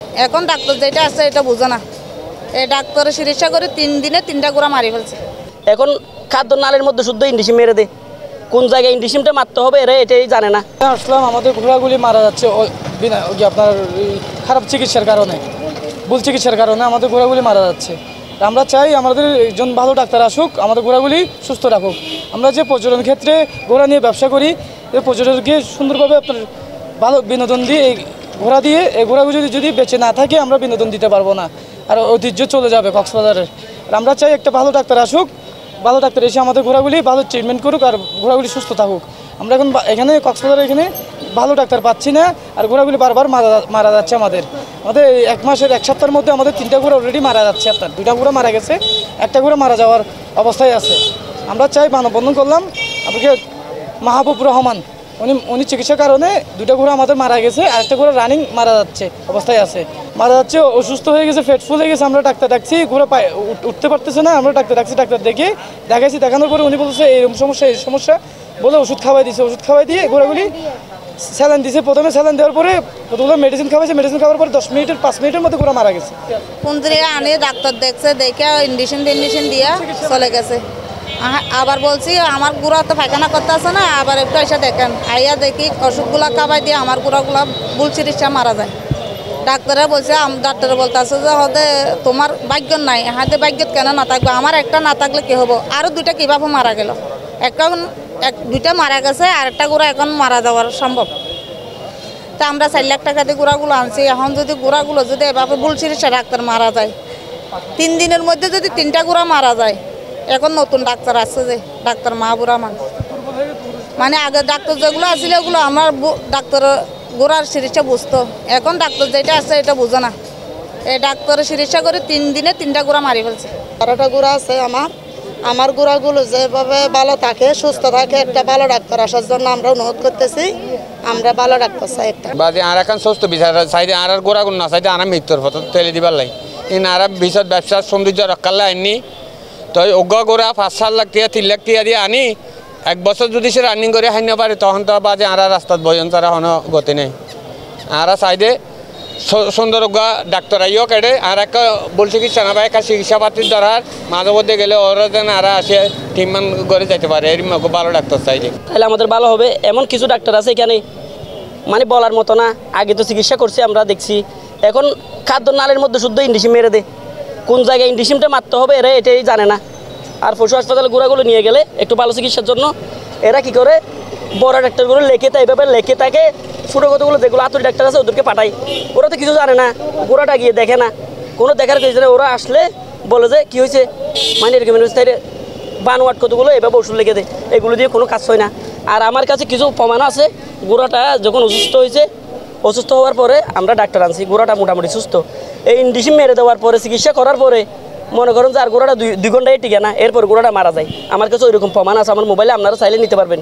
এখন ডাক্তার যেটা আছে এটা বুঝে না। এই ডাক্তারের চিকিৎসা করে 3 দিনে 3টা গোড়া মারি ফেলছে। এখন খাদ্য নালের মধ্যে শুদ্ধ ইন্ডিসিম মেরে দেয়, কোন জায়গায় ইন্ডিসিমটা মারতে হবে এরা এটাই জানে না। আসলাম আমাদের ঘোড়াগুলি মারা যাচ্ছে আপনার খারাপ চিকিৎসার কারণে, ভুল চিকিৎসার কারণে আমাদের ঘোড়াগুলি মারা যাচ্ছে। আমরা চাই আমাদের একজন ভালো ডাক্তার আসুক, আমাদের ঘোড়াগুলি সুস্থ রাখুক। আমরা যে পর্যটন ক্ষেত্রে ঘোড়া নিয়ে ব্যবসা করি, এই পর্যটনকে সুন্দরভাবে আপনার ভালো বিনোদন দিয়ে এই ঘোড়া দিয়ে এই ঘোড়াগুলি যদি বেঁচে না থাকে আমরা বিনোদন দিতে পারবো না, আর ঐতিহ্য চলে যাবে কক্সবাজারের। আমরা চাই একটা ভালো ডাক্তার আসুক, ভালো ডাক্তার এসে আমাদের ঘোড়াগুলি ভালো ট্রিটমেন্ট করুক আর ঘোড়াগুলি সুস্থ থাকুক। আমরা এখন এখানে কক্সবাজারে এখানে ভালো ডাক্তার পাচ্ছি না, আর ঘোড়াগুলি বারবার মারা যাচ্ছে। আমাদের এক মাসের এক সপ্তাহের মধ্যে আমাদের 3টা ঘোড়া অলরেডি মারা যাচ্ছে। আপনার 2টা ঘোড়া মারা গেছে, একটা ঘোড়া মারা যাওয়ার অবস্থায় আছে। আমরা চাই মানববন্ধন করলাম আপনাকে মাহবুব রহমান, উনি চিকিৎসার কারণে 2টা ঘোড়া আমাদের মারা গেছে, আর একটা ঘোড়া রানিং মারা যাচ্ছে অবস্থায় আছে, মারা যাচ্ছে, অসুস্থ হয়ে গেছে, ফেটফুল হয়ে গেছে। আমরা ডাক্তার ডাকছি, ঘোড়া উঠতে পারতেছে না। আমরা ডাক্তার ডাকছি, ডাক্তার দেখাইছি, দেখানোর পরে উনি বলছে এই সমস্যা বলে ওষুধ খাওয়াই দিয়েছে। ওষুধ খাওয়াই দিয়ে ঘোড়াগুলি স্যালাইন দিয়েছে। প্রথমে স্যালাইন দেওয়ার পরে প্রথমে মেডিসিন খাওয়াইছে, মেডিসিন খাওয়ার পরে 5 মিনিটের মধ্যে ঘোড়া মারা গেছে। কোন দিকে আনে ডাক্তার দেখছে, দেখে ইন্ডিশন দিয়া চলে গেছে। আবার বলছি আমার গুড়া তো পায়খানা করতে আছে না, আবার একটু এসে দেখেন। আইয়া দেখি ওষুধগুলা খাওয়াই দিয়ে আমার গুড়াগুলা ভুল চিকিৎসা মারা যায়। ডাক্তারে বলছে, ডাক্তারে বলতে আছে যে হতে তোমার ভাগ্য নাই, হাতে ভাগ্য কেন না থাকবে, আমার একটা না থাকলে কি হবো। আরও 2টা কীভাবে মারা গেল, 2টা মারা গেছে, আর একটা গুড়া এখন মারা যাওয়ার সম্ভব। তা আমরা 4 লাখ টাকা দিয়ে গুড়াগুলো আনছি। এখন যদি গুড়াগুলো যদি এভাবে ভুল চিকিৎসা ডাক্তার মারা যায়, 3 দিনের মধ্যে যদি 3টা গুড়া মারা যায়, এখন নতুন ডাক্তার আসছে যে ডাক্তার মাহবুব রহমান, মানে আগে ডাক্তার যেগুলো আসছিল ওগুলো আমার ডাক্তার গোড়ার চিকিৎসা বুঝতো। এখন ডাক্তার যেটা আছে এটা বুঝে না। এই ডাক্তারের চিকিৎসা করে 3 দিনে 3টা গোড়া মারি ফেলছে। 12টা গোড়া আছে আমার গোড়াগুলো যেভাবে ভালো থাকে, সুস্থ থাকে, একটা ভালো ডাক্তার আসার জন্য আমরা অনুরোধ করতেছি। আমরা ভালো ডাক্তার চাই একটা। বাদে আর এখন সুস্থ বিচার চাইতে আর গোড়াগুলো না চাইতে আর মৃত্যুর পথ তেলে দিবার লাই আর বিচার ব্যবসার সৌন্দর্য রক্ষার লাই আনি। তো অজ্ঞ গোড়া 5-7 লাখ টাকা 3 লাখ টাকা দিয়ে আনি 1 বছর যদি সে রানিং করে হাইন পারে, তখন তো বাজে আর রাস্তাত বয়ন তারা কোনো গতি নেই। আর চাইদে সুন্দর ডাক্তার আইও কেটে আর একটা বল চিকিৎসা না পায়, একটা চিকিৎসা পাতির দরকার মাঝে মধ্যে গেলে ওরা যেন আর আসে টিমান করে যেতে পারে, এর ভালো ডাক্তার চাইলে তাহলে আমাদের ভালো হবে। এমন কিছু ডাক্তার আছে এখানে মানে বলার মতো না। আগে তো চিকিৎসা করছি, আমরা দেখছি। এখন খাদ্য নালের মধ্যে শুদ্ধ ইন্ডিসিম মেরে দেয়, কোন জায়গায় ইন্ডিসিমটা মারতে হবে এরা এটাই জানে না। আর পশু হাসপাতালে ঘোড়াগুলো নিয়ে গেলে একটু ভালো চিকিৎসার জন্য এরা কি করে বড় ডাক্তারগুলো এইভাবে লেখে থাকে, ছোটো কতগুলো যেগুলো আতুরি ডাক্তার আছে ওদেরকে পাঠায়। ওরা তো কিছু জানে না, গোড়াটা গিয়ে দেখে না, কোনো দেখার কিছু জানে। ওরা আসলে বলে যে কী হয়েছে, মানে এরকম বানোয়াট কতগুলো এভাবে ওষুধ লেগে দেয়, এগুলো দিয়ে কোনো কাজ হয় না। আর আমার কাছে কিছু প্রমাণ আছে, গোড়াটা যখন অসুস্থ হওয়ার পরে আমরা ডাক্তার আনছি, গোড়াটা মোটামুটি সুস্থ। এই ইন্ডিসিম মেরে দেওয়ার পরে চিকিৎসা করার পরে মনে করেন যে আর গোড়াটা 2 ঘন্টায় টিকে না, এরপর গোড়াটা মারা যায়। আমার কাছে ওইরকম প্রমাণ আছে, আমার মোবাইলে আপনারা চাইলে নিতে পারবেন।